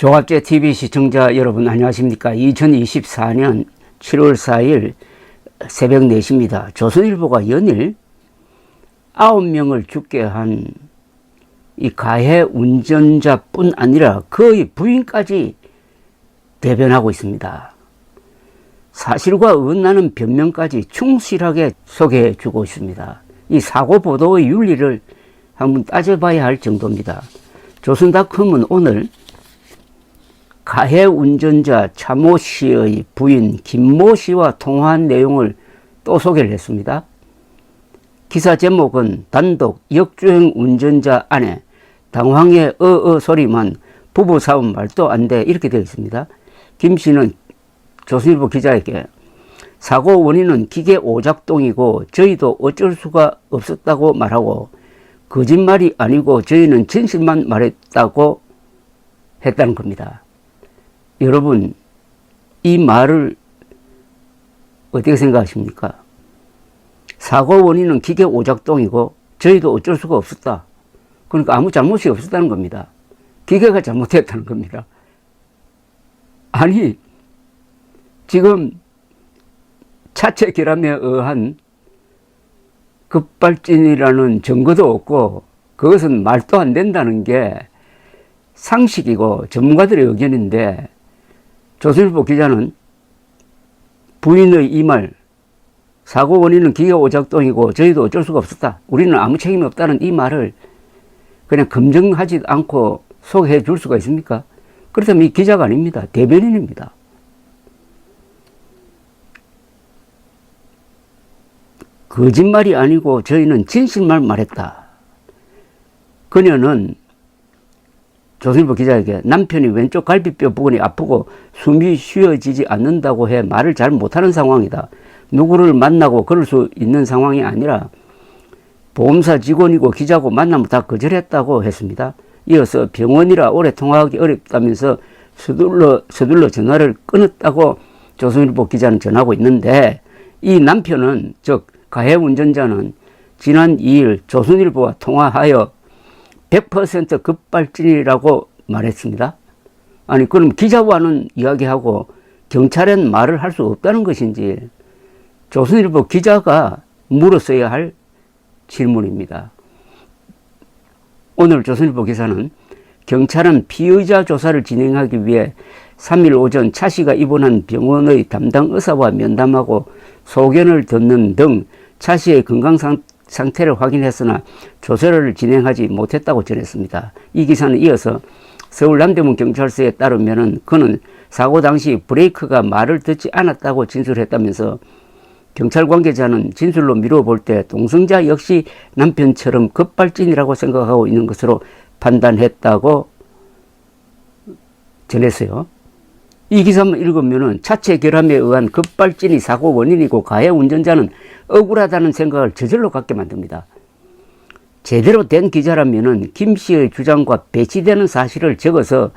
조갑제 TV 시청자 여러분 안녕하십니까. 2024년 7월 4일 새벽 4시입니다. 조선일보가 연일 9명을 죽게 한 이 가해 운전자뿐 아니라 그의 부인까지 대변하고 있습니다. 사실과 어긋나는 변명까지 충실하게 소개해 주고 있습니다. 이 사고 보도의 윤리를 한번 따져봐야 할 정도입니다. 조선닷컴은 오늘 가해 운전자 차모 씨의 부인 김모 씨와 통화한 내용을 또 소개를 했습니다. 기사 제목은 단독 역주행 운전자 아내 당황해 소리만 부부싸움 말도 안 돼 이렇게 되어 있습니다. 김 씨는 조선일보 기자에게 사고 원인은 기계 오작동이고 저희도 어쩔 수가 없었다고 말하고 거짓말이 아니고 저희는 진실만 말했다고 했다는 겁니다. 여러분, 이 말을 어떻게 생각하십니까? 사고 원인은 기계 오작동이고 저희도 어쩔 수가 없었다. 그러니까 아무 잘못이 없었다는 겁니다. 기계가 잘못했다는 겁니다. 아니, 지금 차체 결함에 의한 급발진이라는 증거도 없고 그것은 말도 안 된다는 게 상식이고 전문가들의 의견인데 조선일보 기자는 부인의 이 말, 사고 원인은 기계 오작동이고 저희도 어쩔 수가 없었다. 우리는 아무 책임이 없다는 이 말을 그냥 검증하지 않고 소개해 줄 수가 있습니까? 그렇다면 이 기자가 아닙니다. 대변인입니다. 거짓말이 아니고 저희는 진실만 말했다. 그녀는 조선일보 기자에게 남편이 왼쪽 갈비뼈 부분이 아프고 숨이 쉬어지지 않는다고 해 말을 잘 못하는 상황이다. 누구를 만나고 그럴 수 있는 상황이 아니라 보험사 직원이고 기자고 만나면 다 거절했다고 했습니다. 이어서 병원이라 오래 통화하기 어렵다면서 서둘러 전화를 끊었다고 조선일보 기자는 전하고 있는데 이 남편은 즉 가해 운전자는 지난 2일 조선일보와 통화하여 100% 급발진이라고 말했습니다. 아니 그럼 기자와는 이야기하고 경찰엔 말을 할 수 없다는 것인지 조선일보 기자가 물었어야 할 질문입니다. 오늘 조선일보 기사는 경찰은 피의자 조사를 진행하기 위해 3일 오전 차 씨가 입원한 병원의 담당 의사와 면담하고 소견을 듣는 등 차 씨의 건강 상태를 확인했으나 조사를 진행하지 못했다고 전했습니다. 이 기사는 이어서 서울 남대문 경찰서에 따르면 그는 사고 당시 브레이크가 말을 듣지 않았다고 진술했다면서 경찰 관계자는 진술로 미뤄볼 때 동승자 역시 남편처럼 급발진이라고 생각하고 있는 것으로 판단했다고 전했어요. 이 기사만 읽으면 차체 결함에 의한 급발진이 사고 원인이고 가해 운전자는 억울하다는 생각을 저절로 갖게 만듭니다. 제대로 된 기자라면 김 씨의 주장과 배치되는 사실을 적어서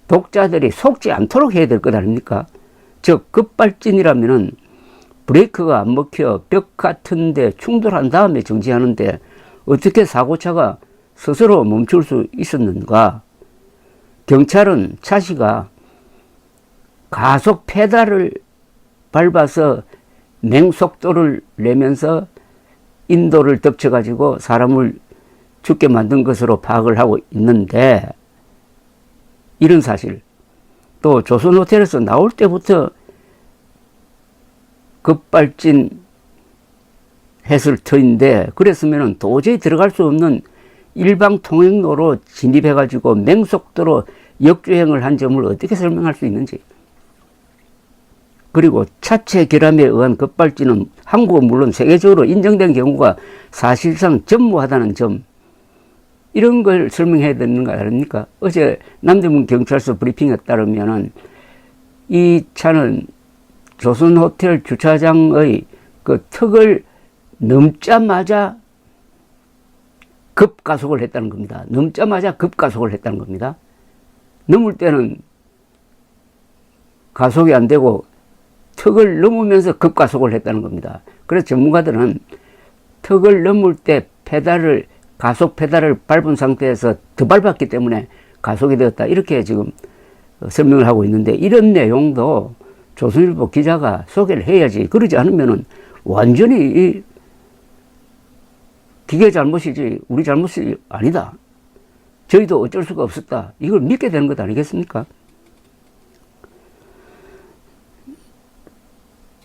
독자들이 속지 않도록 해야 될 것 아닙니까? 즉 급발진이라면 브레이크가 안 먹혀 벽 같은 데 충돌한 다음에 정지하는데 어떻게 사고차가 스스로 멈출 수 있었는가? 경찰은 차 씨가 가속 페달을 밟아서 맹속도를 내면서 인도를 덮쳐가지고 사람을 죽게 만든 것으로 파악을 하고 있는데 이런 사실 또 조선호텔에서 나올 때부터 급발진 했을 터인데 그랬으면 도저히 들어갈 수 없는 일방 통행로로 진입해가지고 맹속도로 역주행을 한 점을 어떻게 설명할 수 있는지 그리고 차체 결함에 의한 급발진은 한국은 물론 세계적으로 인정된 경우가 사실상 전무하다는 점 이런 걸 설명해야 되는 거 아닙니까? 어제 남대문 경찰서 브리핑에 따르면 이 차는 조선호텔 주차장의 그 턱을 넘자마자 급가속을 했다는 겁니다. 넘자마자 급가속을 했다는 겁니다. 넘을 때는 가속이 안 되고 턱을 넘으면서 급가속을 했다는 겁니다. 그래서 전문가들은 턱을 넘을 때 가속 페달을 밟은 상태에서 더 밟았기 때문에 가속이 되었다. 이렇게 지금 설명을 하고 있는데 이런 내용도 조선일보 기자가 소개를 해야지. 그러지 않으면은 완전히 이 기계 잘못이지 우리 잘못이 아니다. 저희도 어쩔 수가 없었다. 이걸 믿게 되는 것 아니겠습니까?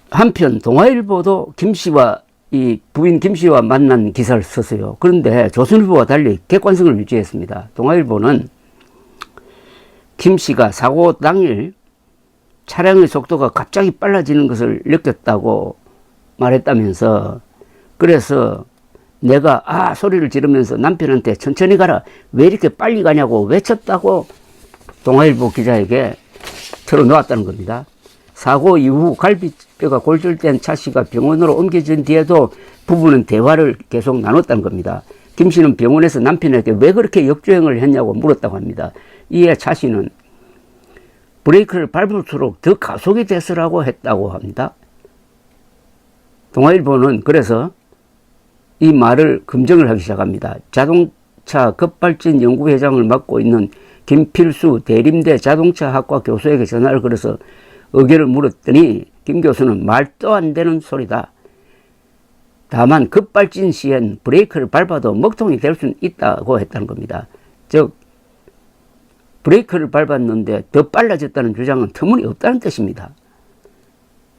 한편 동아일보도 김씨와 이 부인 김씨와 만난 기사를 썼어요. 그런데 조선일보와 달리 객관성을 유지했습니다. 동아일보는 김씨가 사고 당일 차량의 속도가 갑자기 빨라지는 것을 느꼈다고 말했다면서, 그래서 내가 소리를 지르면서 남편한테 천천히 가라, 왜 이렇게 빨리 가냐고 외쳤다고 동아일보 기자에게 털어놓았다는 겁니다. 사고 이후 갈비뼈가 골절된 차씨가 병원으로 옮겨진 뒤에도 부부는 대화를 계속 나눴다는 겁니다. 김 씨는 병원에서 남편에게 왜 그렇게 역주행을 했냐고 물었다고 합니다. 이에 차씨는 브레이크를 밟을수록 더 가속이 됐으라고 했다고 합니다. 동아일보는 그래서 이 말을 검증을 하기 시작합니다. 자동차 급발진 연구회장을 맡고 있는 김필수 대림대 자동차학과 교수에게 전화를 걸어서 의견을 물었더니 김 교수는 말도 안 되는 소리다. 다만 급발진 시엔 브레이크를 밟아도 먹통이 될 수 있다고 했다는 겁니다. 즉 브레이크를 밟았는데 더 빨라졌다는 주장은 터무니없다는 뜻입니다.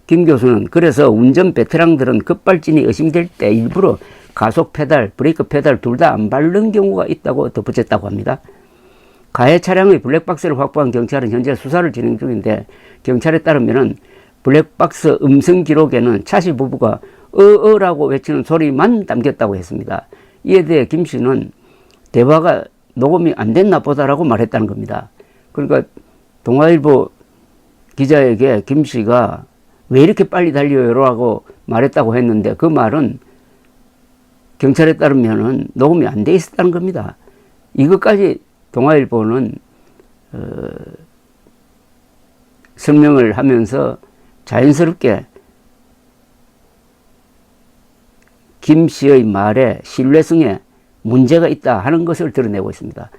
김 교수는 그래서 운전 베테랑들은 급발진이 의심될 때 일부러 가속 페달, 브레이크 페달 둘 다 안 밟는 경우가 있다고 덧붙였다고 합니다. 가해 차량의 블랙박스를 확보한 경찰은 현재 수사를 진행 중인데, 경찰에 따르면은 블랙박스 음성 기록에는 차씨 부부가 어어라고 외치는 소리만 담겼다고 했습니다. 이에 대해 김 씨는 대화가 녹음이 안 됐나 보다라고 말했다는 겁니다. 그러니까 동아일보 기자에게 김 씨가 왜 이렇게 빨리 달려요라고 말했다고 했는데, 그 말은 경찰에 따르면은 녹음이 안 돼 있었다는 겁니다. 이것까지 동아일보는 설명을 하면서 자연스럽게 김 씨의 말에 신뢰성에 문제가 있다 하는 것을 드러내고 있습니다.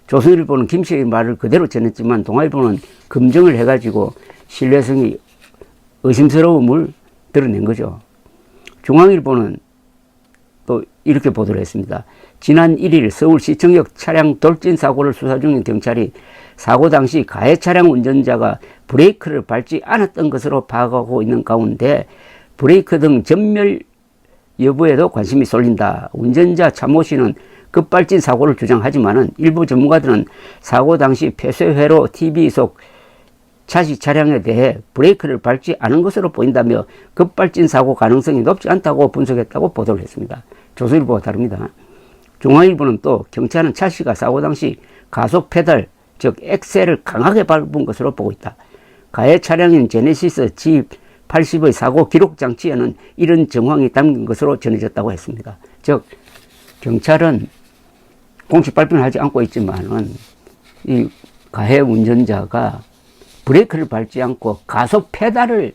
조선일보는 김 씨의 말을 그대로 전했지만 동아일보는 검증을 해가지고 신뢰성이 의심스러움을 드러낸 거죠. 중앙일보는 또 이렇게 보도를 했습니다. 지난 1일 서울시청역 차량 돌진 사고를 수사 중인 경찰이 사고 당시 가해 차량 운전자가 브레이크를 밟지 않았던 것으로 파악하고 있는 가운데 브레이크 등 전멸 여부에도 관심이 쏠린다. 운전자 차모 씨는 급발진 사고를 주장하지만은 일부 전문가들은 사고 당시 폐쇄회로 TV 속 차시 차량에 대해 브레이크를 밟지 않은 것으로 보인다며 급발진 사고 가능성이 높지 않다고 분석했다고 보도를 했습니다. 조선일보와 다릅니다. 중앙일보는 또 경찰은 차씨가 사고 당시 가속 페달, 즉 엑셀을 강하게 밟은 것으로 보고 있다. 가해 차량인 제네시스 G80의 사고 기록 장치에는 이런 정황이 담긴 것으로 전해졌다고 했습니다. 즉 경찰은 공식 발표는 하지 않고 있지만은 이 가해 운전자가 브레이크를 밟지 않고 가속 페달을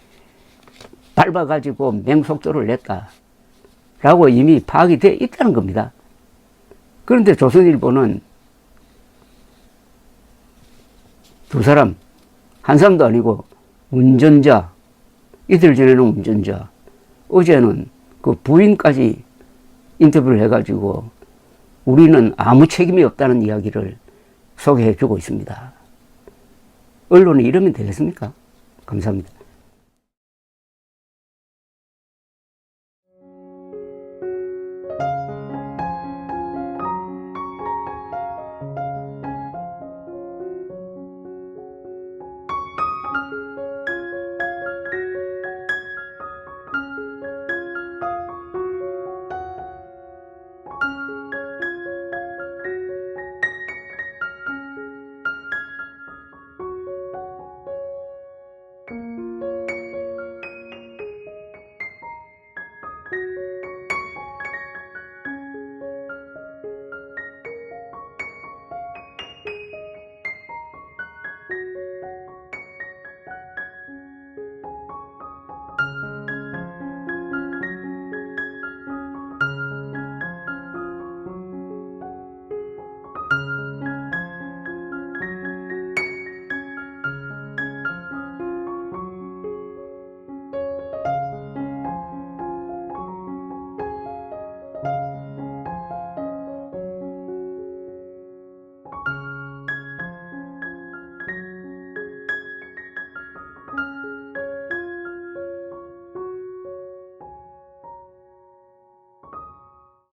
밟아가지고 맹속도를 냈다라고 이미 파악이 되어 있다는 겁니다. 그런데 조선일보는 두 사람, 한 사람도 아니고 운전자, 이틀 전에는 운전자, 어제는 그 부인까지 인터뷰를 해가지고 우리는 아무 책임이 없다는 이야기를 소개해 주고 있습니다. 언론이 이러면 되겠습니까? 감사합니다.